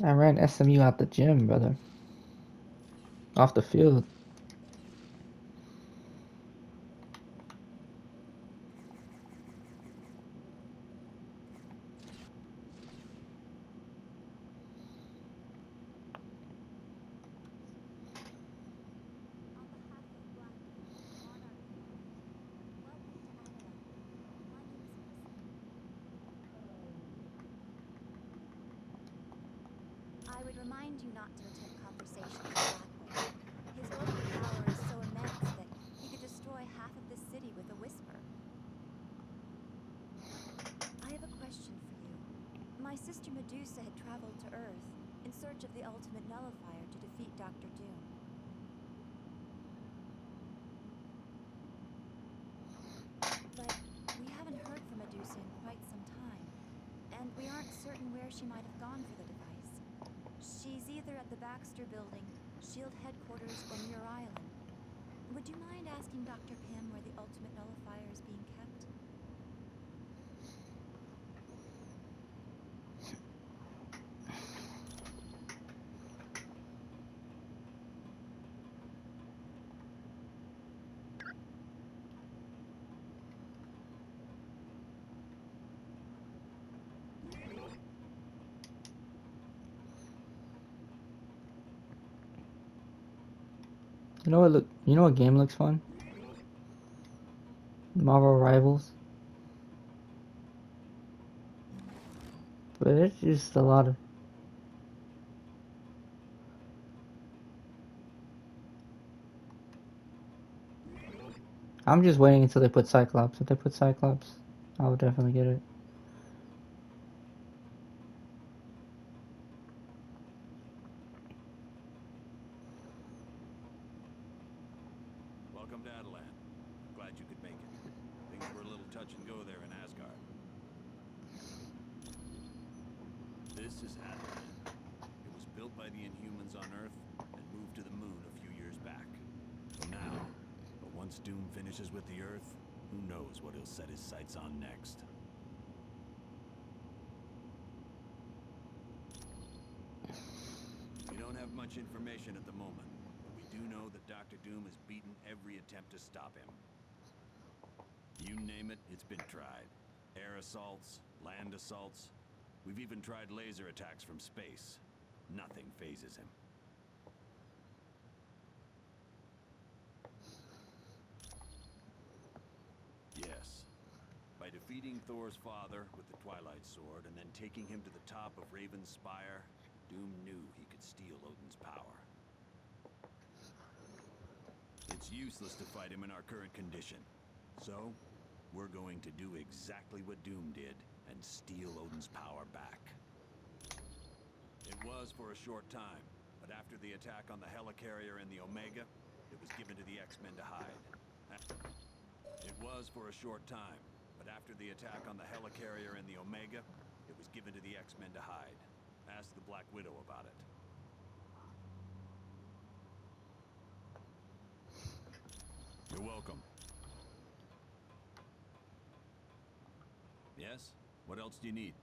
I ran SMU out the gym, brother. Off the field. I would remind you not to attempt conversation with Blackwing. His orbital power is so immense that he could destroy half of this city with a whisper. I have a question for you. My sister Medusa had traveled to Earth in search of the ultimate nullifier to defeat Dr. Doom. But we haven't heard from Medusa in quite some time, and we aren't certain where she might have gone for the device. She's either at the Baxter Building, SHIELD headquarters, or Muir Island. Would you mind asking Dr. Pym where the ultimate nullifier is being kept? You know what look? You know what game looks fun? Marvel Rivals. But it's just a lot of. I'm just waiting until they put Cyclops. If they put Cyclops, I'll definitely get it. Welcome to Adelan. Glad you could make it. Things were a little touch and go there in Asgard. This is Adelan. It was built by the Inhumans on Earth and moved to the moon a few years back. So now, but once Doom finishes with the Earth, who knows what he'll set his sights on next. We don't have much information at the moment, but we do know that Dr. Doom has beaten every attempt to stop him. You name it, it's been tried. Air assaults, land assaults. We've even tried laser attacks from space. Nothing phases him. Yes. By defeating Thor's father with the Twilight Sword and then taking him to the top of Raven's Spire, Doom knew he could steal Odin's power. It's useless to fight him in our current condition. So, we're going to do exactly what Doom did and steal Odin's power back. It was for a short time, but after the attack on the helicarrier and the Omega, it was given to the X-Men to hide. It was for a short time, but after the attack on the helicarrier and the Omega, it was given to the X-Men to hide. Ask the Black Widow about it. You're welcome. Yes? What else do you need?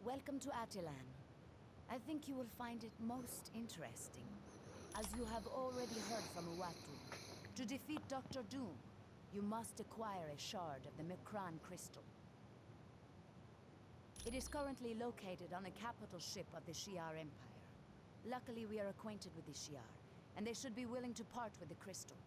Welcome to Attilan. I think you will find it most interesting. As you have already heard from Uatu, to defeat Dr. Doom, you must acquire a shard of the Mikran crystal. It is currently located on a capital ship of the Shi'ar Empire. Luckily, we are acquainted with the Shi'ar, and they should be willing to part with the crystal.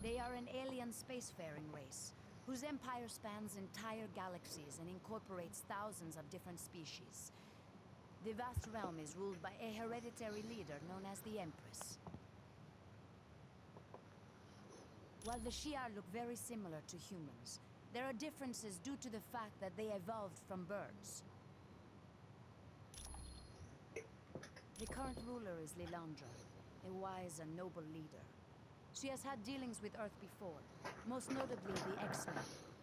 They are an alien spacefaring race, whose empire spans entire galaxies and incorporates thousands of different species. The vast realm is ruled by a hereditary leader known as the Empress. While the Shi'ar look very similar to humans, there are differences due to the fact that they evolved from birds. The current ruler is Lilandra, a wise and noble leader. She has had dealings with Earth before, most notably the X-Men.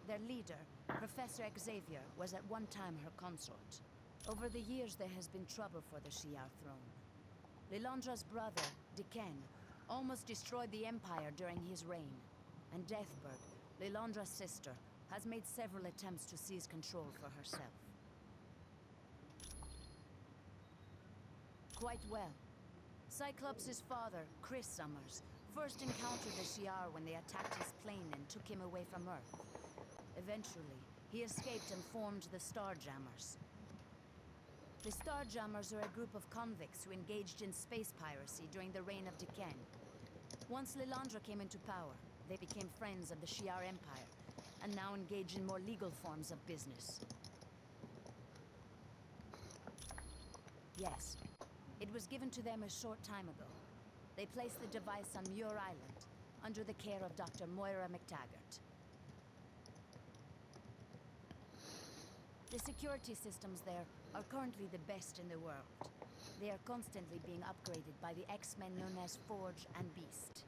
Their leader, Professor Xavier, was at one time her consort. Over the years, there has been trouble for the Shi'ar throne. Lilandra's brother, Diken, almost destroyed the Empire during his reign. And Deathbird, Lilandra's sister, has made several attempts to seize control for herself. Quite well. Cyclops' father, Chris Summers, first encountered the Shi'ar when they attacked his plane and took him away from Earth. Eventually, he escaped and formed the Starjammers. The Starjammers are a group of convicts who engaged in space piracy during the reign of Deccan. Once Lilandra came into power, they became friends of the Shi'ar Empire, and now engage in more legal forms of business. Yes, it was given to them a short time ago. They placed the device on Muir Island, under the care of Dr. Moira McTaggart. The security systems there are currently the best in the world. They are constantly being upgraded by the X-Men known as Forge and Beast.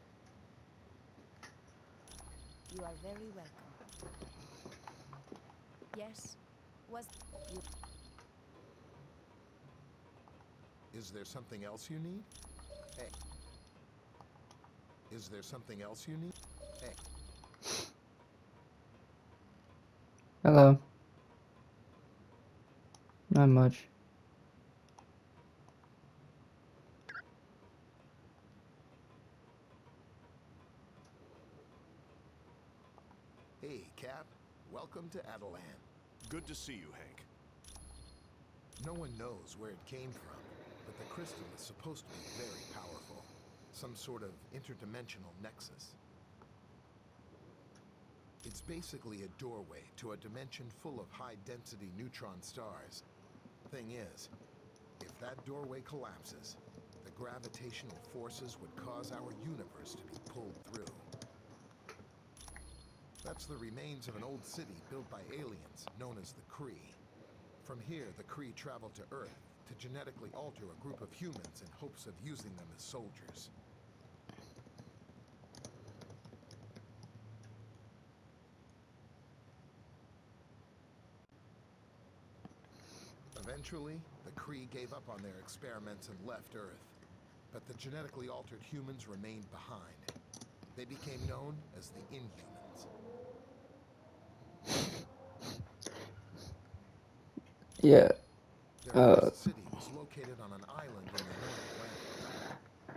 You are very welcome. Yes? Was you... Is there something else you need? Hey. Is there something else you need? Hey. Hello. Not much. Hey, Cap. Welcome to Adelan. Good to see you, Hank. No one knows where it came from, but the crystal is supposed to be very powerful. Some sort of interdimensional nexus. It's basically a doorway to a dimension full of high-density neutron stars. Thing is, if that doorway collapses, the gravitational forces would cause our universe to be pulled through. That's the remains of an old city built by aliens known as the Kree. From here, the Kree travel to Earth to genetically alter a group of humans in hopes of using them as soldiers. Eventually, the Kree gave up on their experiments and left Earth. But the genetically altered humans remained behind. They became known as the Inhumans. Yeah. Their first city was located on an island in the North Atlantic.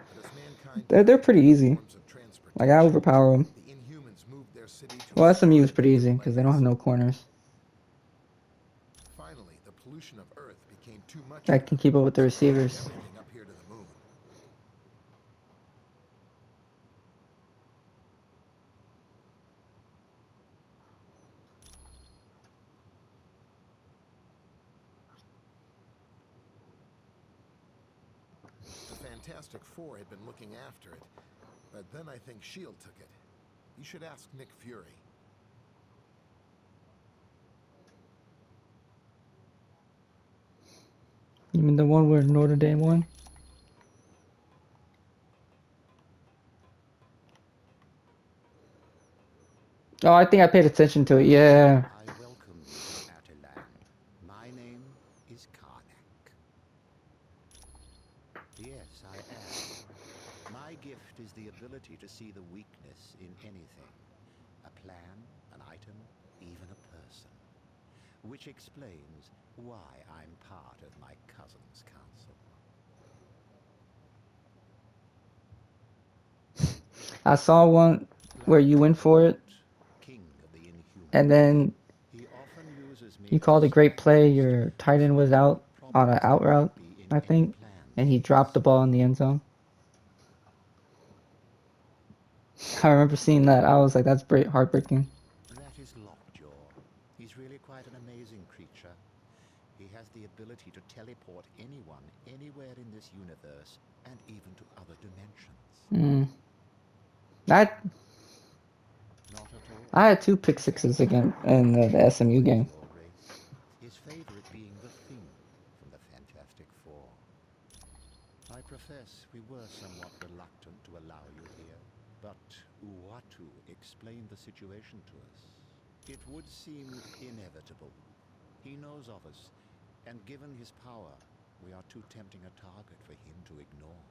But as mankind They're pretty developed easy. forms of Like, I transportation, overpower them. the Inhumans moved their city to Well, a SMU is smaller pretty easy, distant because they don't have place. no corners. Finally, the pollution of Earth became too much I for can them, keep up with the so they moved receivers. everything up here to the moon. The Fantastic Four had been looking after it, but then I think S.H.I.E.L.D. took it. You should ask Nick Fury. You mean the one where Notre Dame won? Oh, I think I paid attention to it, yeah. I welcome you to Adelan. My name is Karnak. Yes, I am. My gift is the ability to see the weakness in anything. A plan, an item, even a person. Which explains why I'm part of my cousin's council. I saw one where you went for it, King of the Inhumans. and then He often uses me you as a called a great play. signpost Your to tight end was find out on an problems out that route, might be in I any think, plans and of he dropped the his. ball in the end zone. I remember seeing that. I was like, that's heartbreaking. That is Lockjaw. He's really quite an amazing creature. He has the ability to teleport anyone, anywhere in this universe, and even to other dimensions. That Not at all. I had 2 pick In sixes fact, again in the SMU what is game. your race? His favorite being the Thing from the Fantastic Four. I profess we were somewhat reluctant to allow you here, but Uatu explained the situation to us. It would seem inevitable. He knows of us, and given his power, we are too tempting a target for him to ignore.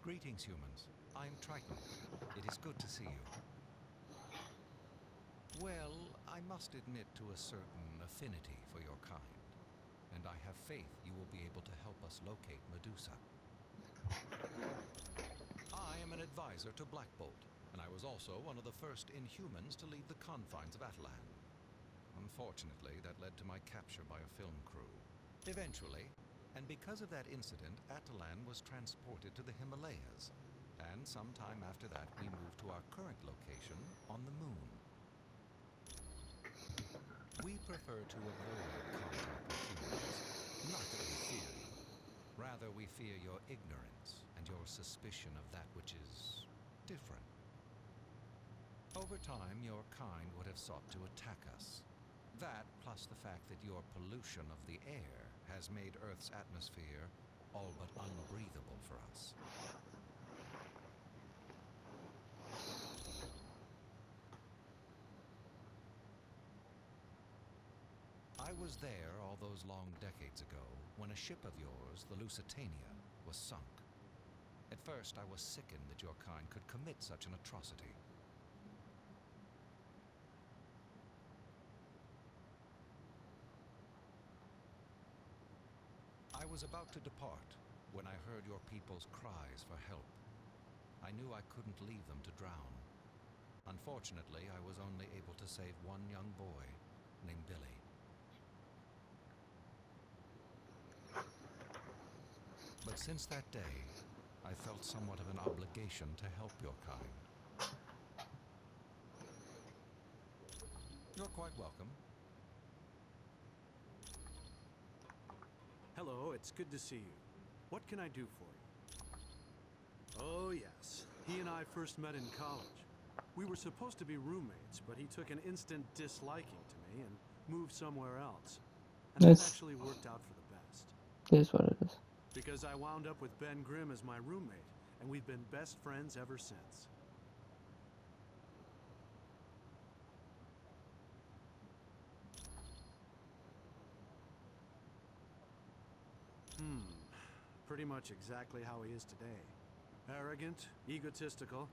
Greetings, humans. I'm Triton. It is good to see you. Well, I must admit to a certain affinity for your kind, and I have faith you will be able to help us locate Medusa. I am an advisor to Black Bolt, and I was also one of the first Inhumans to leave the confines of Atalan. Unfortunately, that led to my capture by a film crew. Eventually, and because of that incident, Atalan was transported to the Himalayas, and sometime after that we moved to our current location on the moon. We prefer to avoid contact with humans. Not that we fear you. Rather, we fear your ignorance and your suspicion of that which is different. Over time, your kind would have sought to attack us. That, plus the fact that your pollution of the air has made Earth's atmosphere all but unbreathable for us. I was there all those long decades ago when a ship of yours, the Lusitania, was sunk. At first, I was sickened that your kind could commit such an atrocity. I was about to depart when I heard your people's cries for help. I knew I couldn't leave them to drown. Unfortunately, I was only able to save one young boy named Billy. But since that day, I felt somewhat of an obligation to help your kind. You're quite welcome. Hello, it's good to see you. What can I do for you? Oh yes, he and I first met in college. We were supposed to be roommates, but he took an instant disliking to me and moved somewhere else. And that actually worked out for the best. It is what it is. Because I wound up with Ben Grimm as my roommate, and we've been best friends ever since. Pretty much exactly how he is today. Arrogant, egotistical,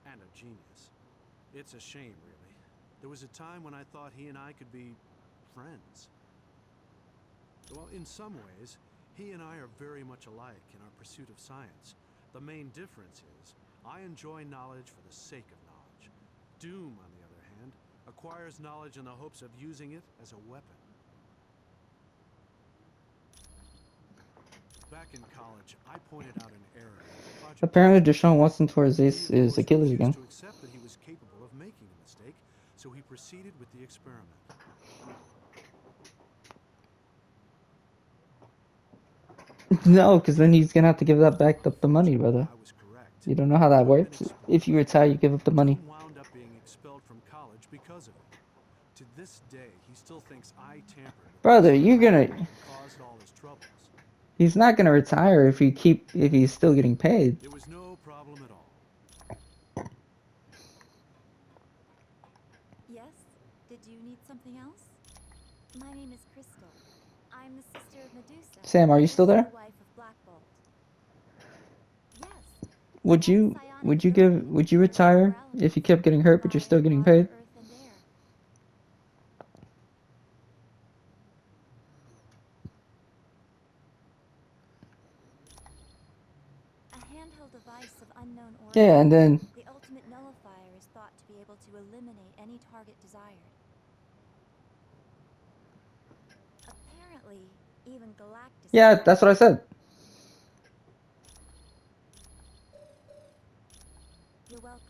and a genius. It's a shame, really. There was a time when I thought he and I could be friends. Well, in some ways, he and I are very much alike in our pursuit of science. The main difference is, I enjoy knowledge for the sake of knowledge. Doom, on the other hand, acquires knowledge in the hopes of using it as a weapon. Back in college, I pointed out an error in the project. Apparently, Deshaun Watson towards his Achilles again. To accept that he was capable of making a mistake, so he proceeded with the experiment. No, because then he's gonna have to give that back up the money, brother. I was correct. You don't know how that works. If you retire, you give up the money. Doom wound up being expelled from college because of it. To this day, he still thinks I tampered with Brother, his you're gonna. caused all his troubles. He's not gonna retire if he's still getting paid. It was no problem at all. Yes? Did you need something else? My name is Crystal. I'm the sister of Medusa. Sam, are you still there? The wife of Black Bolt. Yes. Would you retire if you kept getting hurt but you're still getting paid? Earth and air. A handheld device of unknown origin. Yeah, and then The ultimate nullifier is thought to be able to eliminate any target desired. Apparently, even Galactus. yeah, that's what I said. You're welcome.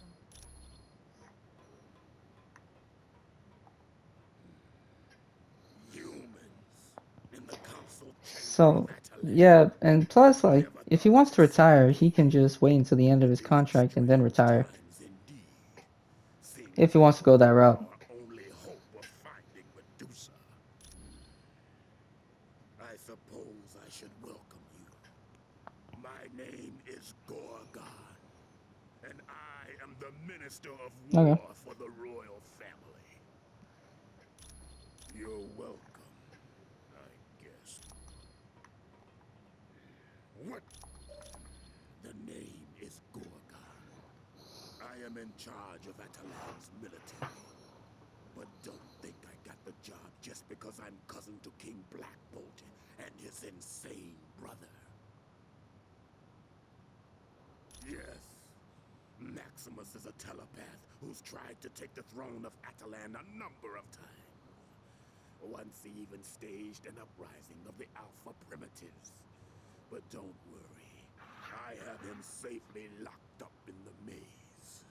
So yeah, and plus, like, if he wants to retire, he can just wait until the end of his contract and then retire. If he wants to go that route. Only hope of finding Medusa. I suppose I should welcome you. My name is Gorgon, and I am the Minister of War for the royal family. You're welcome, I guess. What? The name is am in charge of Atalan's military. But don't think I got the job just because I'm cousin to King Blackbolt and his insane brother. Yes, Maximus is a telepath who's tried to take the throne of Atalan a number of times. Once he even staged an uprising of the Alpha Primitives. But don't worry, I have him safely locked up in the maze.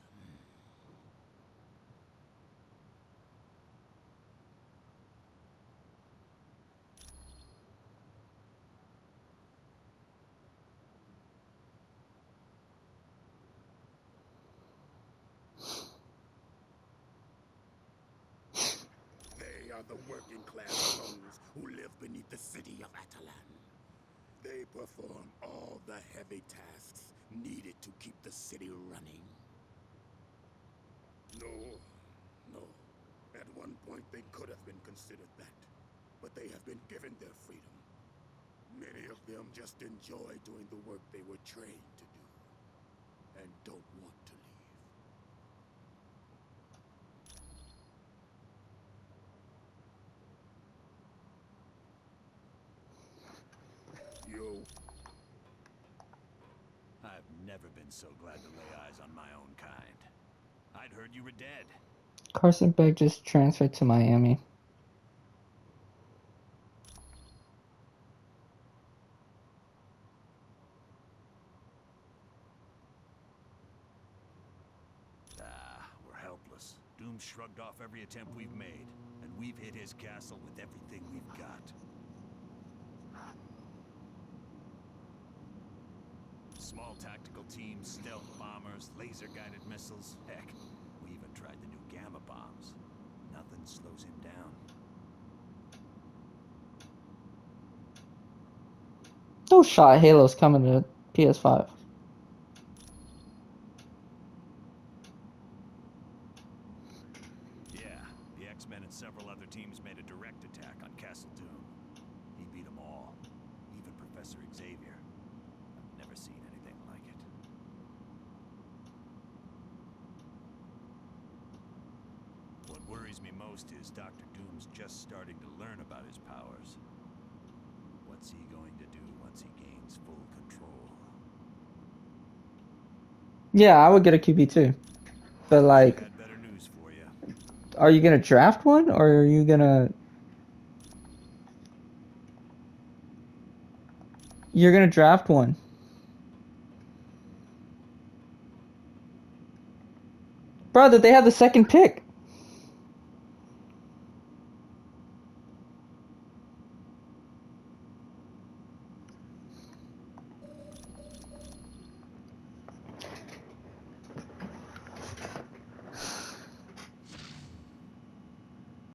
They are the working class clones who live beneath the city of Atalan. They perform all the heavy tasks needed to keep the city running. No. At one point they could have been considered that, but they have been given their freedom. Many of them just enjoy doing the work they were trained to do, and don't want to leave. You. I've never been so glad to lay eyes on my own kind. I'd heard you were dead. Carson Beck just transferred to Miami. We're helpless. Doom shrugged off every attempt we've made, and we've hit his castle with everything we've got. Small tactical teams, stealth bombers, laser-guided missiles. Heck, we even tried the new gamma bombs. Nothing slows him down. No shot Halo's coming to PS5. Yeah, the X-Men and several other teams made a direct attack on Castle Doom. He beat them all, even Professor Xavier. I've never seen anything like it. What worries me most is Dr. Doom's just starting to learn about his powers. What's he going to do once he gains full control? Yeah, I would get a QB too. But like, I had better news for you. are you gonna draft one or are you gonna... You're gonna draft one. Brother, they have the second pick.